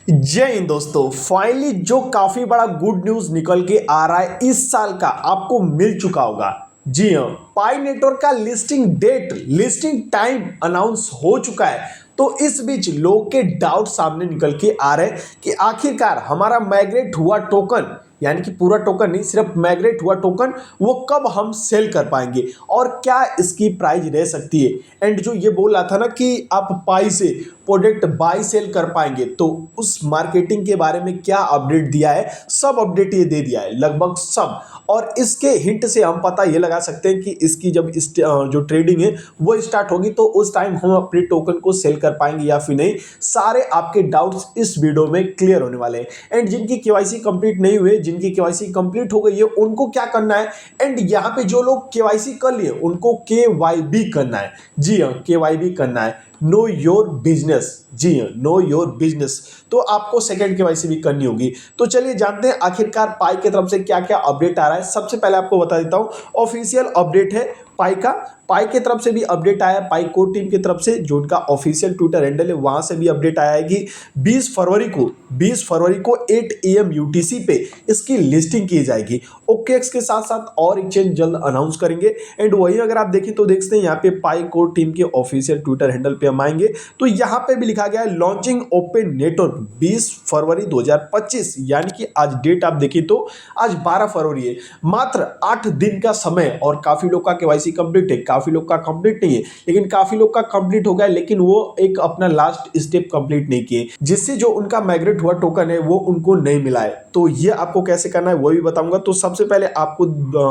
जय हिंद दोस्तों। फाइनली जो काफी बड़ा गुड न्यूज निकल के आ रहा है इस साल का आपको मिल चुका होगा। जी हाँ, पाई नेटवर्क का listing date, listing time announce हो चुका है। तो इस बीच लोग के डाउट सामने निकल के आ रहे हैं कि आखिरकार हमारा माइग्रेट हुआ टोकन, यानी कि पूरा टोकन नहीं, सिर्फ माइग्रेट हुआ टोकन, वो कब हम सेल कर पाएंगे और क्या इसकी प्राइस रह सकती है। एंड जो ये बोल रहा था ना कि आप पाई से प्रोडक्ट बाय सेल कर पाएंगे, तो उस मार्केटिंग के बारे में क्या अपडेट दिया है, सब अपडेट ये दे दिया है, लगभग सब। और इसके हिंट से हम पता ये लगा सकते हैं कि इसकी जब जो ट्रेडिंग है वो स्टार्ट होगी तो उस टाइम हम अपने टोकन को सेल कर पाएंगे या फिर नहीं। सारे आपके डाउट्स इस वीडियो में क्लियर होने वाले हैं। एंड जिनकी केवाईसी कंप्लीट नहीं हुए, जिनकी केवाईसी कंप्लीट हो गई है, उनको क्या करना है। एंड यहाँ पे जो लोग केवाईसी कर लिए उनको केवाईबी करना है। जी हाँ, केवाईबी करना है, नो योर बिजनेस। जी हाँ, नो योर बिजनेस। तो आपको सेकंड केवाईसी भी करनी होगी। तो चलिए जानते हैं आखिरकार पाई की तरफ से क्या क्या अपडेट आ रहा है। सबसे पहले आपको बता देता हूं, ऑफिशियल अपडेट है पाई का। पाई की तरफ से भी अपडेट आया है, पाई कोर टीम की तरफ से, जो उनका ऑफिशियल ट्विटर हैंडल है वहां से भी अपडेट आया है कि 20 फरवरी को 8 AM यूटीसी पे इसकी लिस्टिंग की जाएगी। ओकेएक्स के साथ साथ और एक्सचेंज जल्द अनाउंस करेंगे। एंड वही अगर आप देखें तो देख सकते हैं यहाँ पे पाई कोर टीम के ऑफिशियल ट्विटर हैंडल पे हम आएंगे तो यहाँ पे भी लिखा गया है लॉन्चिंग ओपन नेटवर्क 20 फरवरी 2025, यानी कि आज डेट आप देखें तो आज 12 फरवरी है। मात्र 8 दिन का समय और काफी लोग का केवाईसी कंप्लीट है, काफी लोग का कंप्लीट नहीं है, लेकिन काफी लोग का कंप्लीट हो गया, लेकिन वो एक अपना लास्ट स्टेप कंप्लीट नहीं किए, जिससे जो उनका माइग्रेट हुआ टोकन है वो उनको नहीं मिला है। तो ये आपको कैसे करना है वो भी बताऊंगा। तो सबसे पहले आपको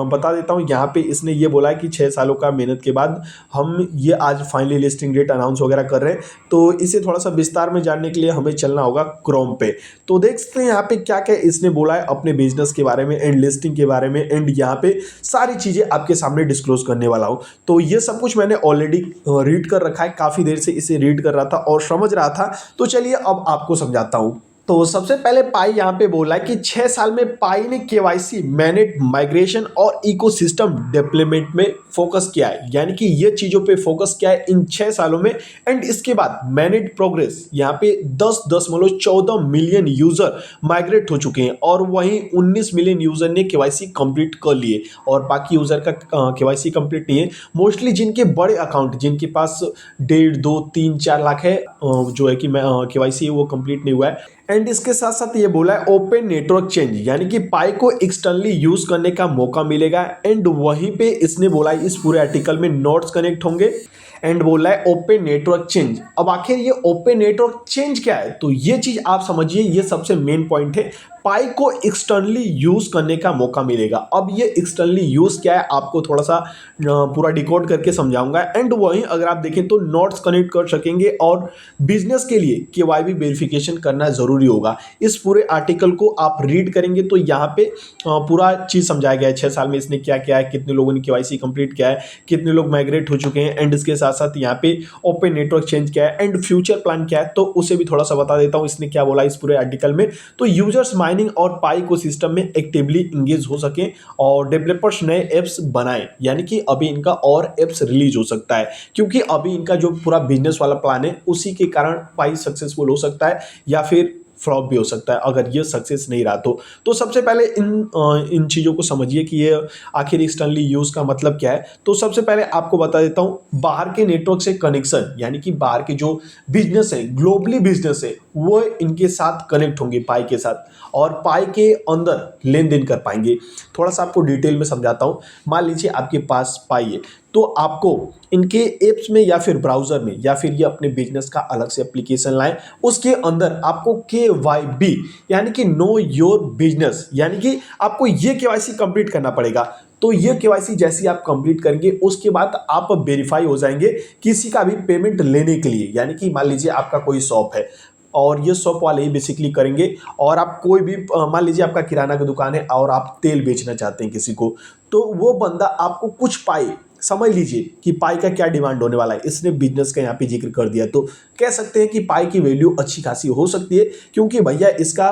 बता देता हूं, यहाँ पे इसने ये बोला है कि 6 सालों का मेहनत के बाद हम ये आज फाइनली लिस्टिंग डेट अनाउंस वगैरह कर रहे हैं। तो इसे थोड़ा सा विस्तार में जानने के लिए हमें चलना होगा क्रोम पे। तो देख सकते हैं यहाँ पे क्या क्या इसने बोला है अपने बिजनेस के बारे में एंड लिस्टिंग के बारे में। एंड यहाँ पे सारी चीजें आपके सामने डिस्क्लोज करने वाला हूँ। तो ये सब कुछ मैंने ऑलरेडी रीड कर रखा है, काफी देर से इसे रीड कर रहा था और समझ रहा था। तो चलिए अब आपको समझाता हूँ। तो सबसे पहले पाई यहाँ पे बोला है कि 6 साल में पाई ने केवाईसी, मैनेज, माइग्रेशन और इकोसिस्टम डेवलपमेंट में फोकस किया है, यानी कि ये चीजों पे फोकस किया है इन 6 सालों में। एंड इसके बाद मैनेज प्रोग्रेस, यहाँ पे 10.14 मिलियन यूजर माइग्रेट हो चुके हैं और वहीं 19 मिलियन यूजर ने केवाईसी कंप्लीट कर लिए और बाकी यूजर का केवाईसी कंप्लीट नहीं है। मोस्टली जिनके बड़े अकाउंट, जिनके पास 1.5, 2, 3, 4 लाख है, जो है कि केवाईसी है वो कंप्लीट नहीं हुआ है। एंड इसके साथ साथ ये बोला है ओपन नेटवर्क चेंज, यानी कि पाई को एक्सटर्नली यूज करने का मौका मिलेगा। एंड वहीं पे इसने बोला है इस पूरे आर्टिकल में नोड्स कनेक्ट होंगे। एंड बोला है ओपन नेटवर्क चेंज। अब आखिर ये ओपन नेटवर्क चेंज क्या है, तो ये चीज आप समझिए, ये सबसे मेन पॉइंट है। पाई को एक्सटर्नली यूज करने का मौका मिलेगा। अब ये एक्सटर्नली यूज क्या है आपको थोड़ा सा पूरा डिकोड करके समझाऊंगा। एंड वहीं अगर आप देखें तो नोट्स कनेक्ट कर सकेंगे और बिजनेस के लिए केवाईबी वेरिफिकेशन करना जरूरी होगा। इस पूरे आर्टिकल को आप रीड करेंगे तो यहाँ पे पूरा चीज समझाया गया है। 6 साल में इसने क्या किया है, कितने लोगों ने केवाईसी कंप्लीट किया है, कितने लोग माइग्रेट हो चुके हैं। एंड इसके साथ साथ यहाँ पे ओपन नेटवर्क चेंज क्या है एंड फ्यूचर प्लान क्या है, तो उसे भी थोड़ा सा बता देता हूँ इसने क्या बोला इस पूरे आर्टिकल में। तो यूजर्स माइनिंग और पाई को सिस्टम में एक्टिवली इंगेज हो सके और डेवलपर्स नए एप्स बनाएं, यानी कि अभी इनका और एप्स रिलीज हो सकता है, क्योंकि अभी इनका जो पूरा बिजनेस वाला प्लान है उसी के कारण पाई सक्सेसफुल हो सकता है या फिर फ्लॉप भी हो सकता है अगर ये सक्सेस नहीं रहा तो सबसे पहले इन चीज़ों को समझिए कि ये आखिर एक्सटर्नली यूज़ का मतलब क्या है। तो सबसे पहले आपको बता देता हूँ, बाहर के नेटवर्क से कनेक्शन, यानी कि बाहर के जो बिजनेस है, ग्लोबली बिजनेस है, वो इनके साथ कनेक्ट होंगे पाई के साथ और पाई के अंदर लेन देन कर पाएंगे। थोड़ा सा आपको डिटेल में समझाता हूँ। मान लीजिए आपके पास पाई है, तो आपको इनके एप्स में या फिर ब्राउजर में या फिर ये अपने बिजनेस का अलग से एप्लीकेशन लाएं, उसके अंदर आपको केवाईबी, यानी कि नो योर बिजनेस, यानी कि आपको ये केवाईसी कंप्लीट करना पड़ेगा। तो ये केवाईसी जैसे आप कंप्लीट करेंगे उसके बाद आप वेरीफाई हो जाएंगे किसी का भी पेमेंट लेने के लिए। यानी कि मान लीजिए आपका कोई शॉप है और ये शॉप वाले ही बेसिकली करेंगे, और आप कोई भी मान लीजिए आपका किराना की दुकान है और आप तेल बेचना चाहते हैं किसी को, तो वो बंदा आपको कुछ पाई, समझ लीजिए कि पाई का क्या डिमांड होने वाला है, इसने बिजनेस का यहाँ पे जिक्र कर दिया, तो कह सकते हैं कि पाई की वैल्यू अच्छी खासी हो सकती है, क्योंकि भैया इसका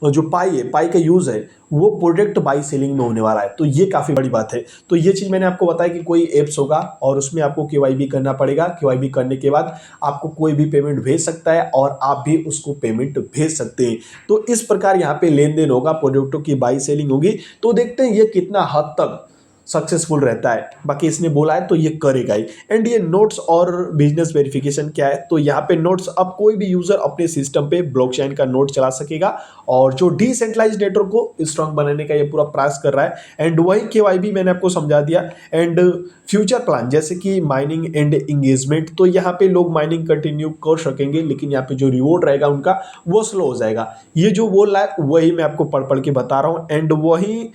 जो पाई है, पाई का यूज़ है वो प्रोडक्ट बाई सेलिंग में होने वाला है। तो ये काफ़ी बड़ी बात है। तो ये चीज़ मैंने आपको बताया कि कोई ऐप्स होगा और उसमें आपको केवाईबी करना पड़ेगा। केवाईबी करने के बाद आपको कोई भी पेमेंट भेज सकता है और आप भी उसको पेमेंट भेज सकते हैं। तो इस प्रकार यहाँ पे लेन देन होगा, प्रोडक्टों की बाई सेलिंग होगी। तो देखते हैं ये कितना हद तक सक्सेसफुल रहता है। बाकी इसने बोला है तो ये करेगा ही। एंड ये नोट्स और बिजनेस वेरिफिकेशन क्या है, तो यहाँ पे नोट्स अब कोई भी यूजर अपने सिस्टम पे ब्लॉकचेन का नोट चला सकेगा और जो डिसेंट्रलाइज्ड नेटवर्क को स्ट्रांग बनाने का ये पूरा प्रयास कर रहा है। एंड वही केवाईबी मैंने आपको समझा दिया। एंड फ्यूचर प्लान जैसे कि माइनिंग एंड इंगेजमेंट, तो यहाँ पे लोग माइनिंग कंटिन्यू कर सकेंगे, लेकिन यहाँ पे जो रिवॉर्ड रहेगा उनका वो स्लो हो जाएगा। ये जो बोल रहा है वही मैं आपको पढ़ पढ़ के बता रहा हूँ। एंड वही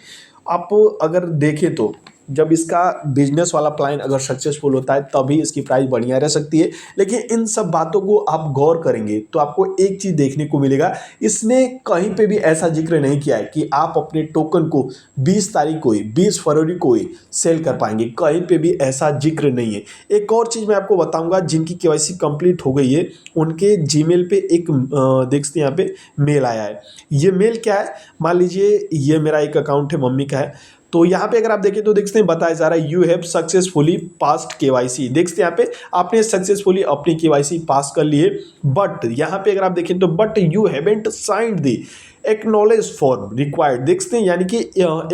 आप अगर देखें तो जब इसका बिजनेस वाला प्लान अगर सक्सेसफुल होता है तभी इसकी प्राइस बढ़िया रह सकती है। लेकिन इन सब बातों को आप गौर करेंगे तो आपको एक चीज़ देखने को मिलेगा, इसने कहीं पे भी ऐसा जिक्र नहीं किया है कि आप अपने टोकन को 20 तारीख को ही, 20 फरवरी को ही सेल कर पाएंगे। कहीं पे भी ऐसा जिक्र नहीं है। एक और चीज़ मैं आपको बताऊंगा, जिनकी केवाईसी कंप्लीट हो गई है उनके जीमेल पे एक देख सकते हैं यहाँ पे मेल आया है। ये मेल क्या है, मान लीजिए ये मेरा एक अकाउंट है, मम्मी का है। तो यहाँ पे अगर आप देखें तो देखते हैं बताया जा रहा है you have successfully passed KYC. देखते हैं यहाँ पे आपने सक्सेसफुली अपनी केवाईसी पास कर ली है। बट यहाँ पे अगर आप देखें तो but you haven't signed the acknowledge form required. देखते हैं यानी कि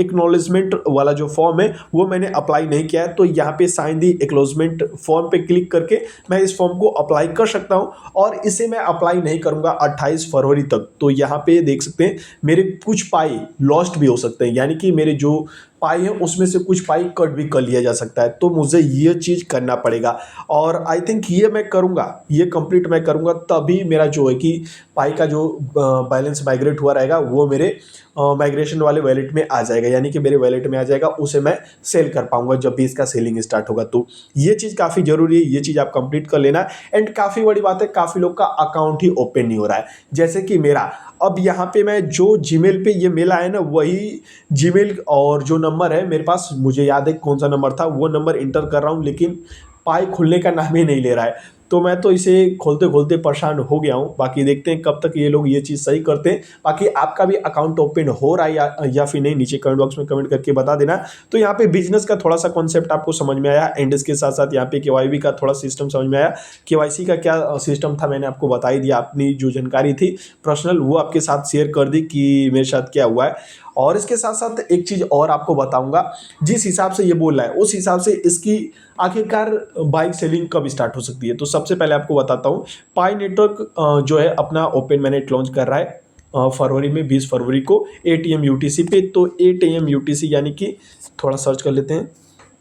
एक्नॉलेजमेंट वाला जो फॉर्म है वो मैंने अप्लाई नहीं किया है। तो यहाँ पे साइन दी एक्नॉलेजमेंट फॉर्म पे क्लिक करके मैं इस फॉर्म को अप्लाई कर सकता हूँ और इसे मैं अप्लाई नहीं करूँगा 28 फरवरी तक। तो यहाँ पे देख सकते हैं मेरे कुछ पाई लॉस्ट भी हो सकते हैं, यानी कि मेरे जो पाई है उसमें से कुछ पाई कट भी कर लिया जा सकता है। तो मुझे ये चीज़ करना पड़ेगा और आई थिंक ये मैं करूँगा, ये कंप्लीट मैं करूँगा तभी मेरा जो है कि पाई का जो बैलेंस माइग्रेट हुआ रहेगा वो मेरे माइग्रेशन वाले वैलेट में आ जाएगा, यानी कि मेरे वैलेट में आ जाएगा। उसे मैं सेल कर पाऊंगा जब भी इसका सेलिंग स्टार्ट होगा। तो ये चीज़ काफ़ी ज़रूरी है, ये चीज़ आप कंप्लीट कर लेना। एंड काफ़ी बड़ी बात है, काफ़ी लोग का अकाउंट ही ओपन नहीं हो रहा है, जैसे कि मेरा। अब यहाँ पे मैं जो जीमेल पे ये मेल आया ना वही जीमेल और जो नंबर है मेरे पास, मुझे याद है कौन सा नंबर था, वो नंबर इंटर कर रहा हूँ लेकिन पाई खुलने का नाम ही नहीं ले रहा है। तो मैं तो इसे खोलते खोलते परेशान हो गया हूँ। बाकी देखते हैं कब तक ये लोग ये चीज़ सही करते हैं। बाकी आपका भी अकाउंट ओपन हो रहा है या फिर नहीं, नीचे कमेंट बॉक्स में कमेंट करके बता देना। तो यहाँ पे बिजनेस का थोड़ा सा कॉन्सेप्ट आपको समझ में आया एंड इसके साथ साथ यहाँ पे केवाईबी का थोड़ा सिस्टम समझ में आया। केवाईसी का क्या सिस्टम था मैंने आपको बता ही दिया, अपनी जो जानकारी थी पर्सनल वो आपके साथ शेयर कर दी कि मेरे साथ क्या हुआ है। और इसके साथ साथ एक चीज़ और आपको बताऊंगा, जिस हिसाब से ये बोल रहा है उस हिसाब से इसकी आखिरकार बाइक सेलिंग कब स्टार्ट हो सकती है। तो सबसे पहले आपको बताता हूँ, पाई नेटवर्क जो है अपना ओपन मैनेट लॉन्च कर रहा है फरवरी में, 20 फरवरी को 8 AM UTC पे। तो 8 AM UTC यानी कि थोड़ा सर्च कर लेते हैं,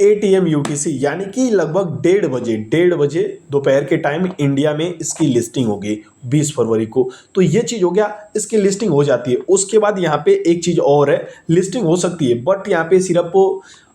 8 AM UTC यानी कि लगभग 1:30 बजे दोपहर के टाइम इंडिया में इसकी लिस्टिंग होगी 20 फरवरी को। तो ये चीज़ हो गया, इसकी लिस्टिंग हो जाती है। उसके बाद यहाँ पे एक चीज़ और है, लिस्टिंग हो सकती है बट यहाँ पे सिर्फ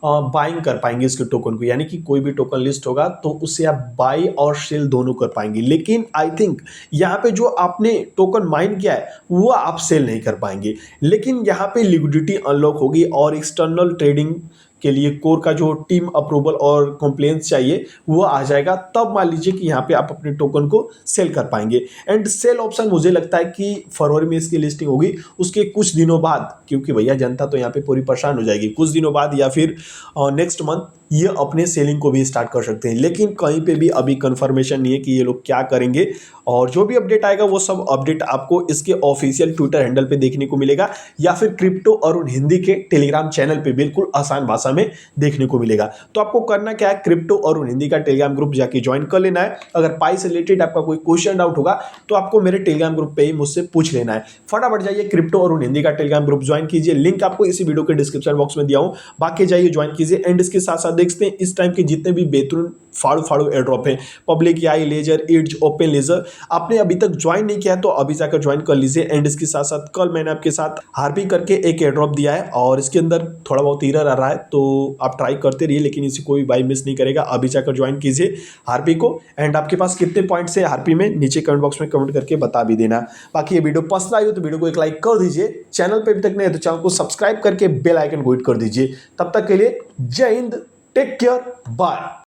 बाइंग कर पाएंगे इसके टोकन को, यानी कि कोई भी टोकन लिस्ट होगा तो उससे आप बाई और सेल दोनों कर पाएंगे। लेकिन आई थिंक यहाँ पे जो आपने टोकन माइन किया है वो आप सेल नहीं कर पाएंगे। लेकिन यहाँ पे लिक्विडिटी अनलॉक होगी और एक्सटर्नल ट्रेडिंग के लिए कोर का जो टीम अप्रूवल और कंप्लेंट्स चाहिए वो आ जाएगा। तब मान लीजिए कि यहाँ पे आप अपने टोकन को सेल कर पाएंगे। एंड सेल ऑप्शन मुझे लगता है कि फरवरी में इसकी लिस्टिंग होगी, उसके कुछ दिनों बाद, क्योंकि भैया जनता तो यहाँ पे पूरी परेशान हो जाएगी, कुछ दिनों बाद या फिर नेक्स्ट मंथ ये अपने सेलिंग को भी स्टार्ट कर सकते हैं। लेकिन कहीं पे भी अभी कंफर्मेशन नहीं है कि ये लोग क्या करेंगे। और जो भी अपडेट आएगा वो सब अपडेट आपको इसके ऑफिशियल ट्विटर हैंडल पे देखने को मिलेगा या फिर क्रिप्टो अरुण हिंदी के टेलीग्राम चैनल पे बिल्कुल आसान भाषा में देखने को मिलेगा। तो आपको करना क्या है, क्रिप्टो अरुण हिंदी का टेलीग्राम ग्रुप जाके ज्वाइन कर लेना है। अगर पाई से रिलेटेड आपका कोई क्वेश्चन डाउट होगा तो आपको मेरे टेलीग्राम ग्रुप पे ही मुझसे पूछ लेना है। फटाफट जाइए क्रिप्टो अरुण हिंदी का टेलीग्राम ग्रुप ज्वाइन कीजिए, लिंक आपको इसी वीडियो के डिस्क्रिप्शन बॉक्स में दिया हूं। बाकी जाइए ज्वाइन कीजिए। एंड इसके साथ साथ देखते हैं इस टाइम के जितने भी बेहतरीन फाड़ू एयर ड्रॉप है, पब्लिक आई, लेजर, इड्ज, ओपन लेजर, आपने अभी तक ज्वाइन नहीं किया है तो अभी जाकर ज्वाइन कर लीजिए। एंड इसके साथ साथ कल मैंने आपके साथ हार्पी करके एक एयर ड्रॉप दिया है और इसके अंदर थोड़ा बहुत एरर आ रहा है, तो आप ट्राई करते रहिए लेकिन इसे कोई बाई मिस नहीं करेगा। अभी जाकर ज्वाइन कीजिए हार्पी को। एंड आपके पास कितने पॉइंट्स है हार्पी में नीचे कमेंट बॉक्स में कमेंट करके बता भी देना। बाकी ये वीडियो पसंद आई हो तो वीडियो को एक लाइक कर दीजिए, चैनल पे अभी तक नहीं है तो चैनल को सब्सक्राइब करके बेल आइकन को हिट कर दीजिए। तब तक के लिए जय हिंद, टेक केयर, बाय।